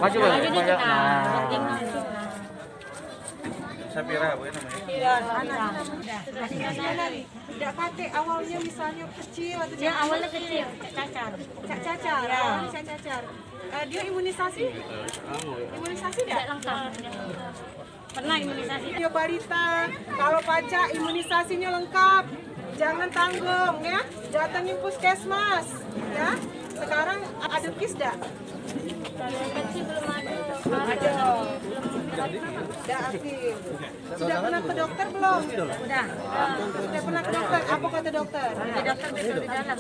Maju ya. Sapira, Bu namanya? Iya, tidak pakai awalnya misalnya kecil atau Dia awalnya kecil, cacar. cacar. Ya. Awalnya cacar. Dia imunisasi? Imunisasi tidak? Lengkap. Pernah imunisasi. Dia balita, kalau paca imunisasinya lengkap. Jangan tanggung ya. Datangin puskesmas ya. Sekarang ada KIS dah? Kecil belum ada. Sudah aktif. Sudah pernah ke dokter belum? Udah. Sudah pernah ke dokter? Apa kata dokter? Di dokter besok di dalam.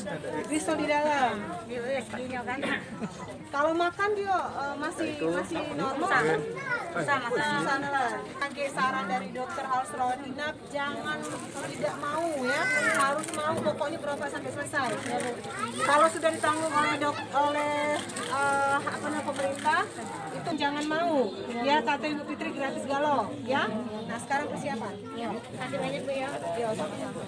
Risol di dalam. Di USG-nya kan. Kalau makan dia masih normal. Sama. Sana lah. Pakai saran dari dokter harus rawat inap, jangan tidak mau ya, harus mau pokoknya berobat sampai selesai. Kalau sudah ditanggung oleh pemerintah itu jangan mau. Ya kata Ibu Fitri gratis galau ya. Nah sekarang persiapan. Yuk, kasih banyak Bu ya. Ya sama-sama.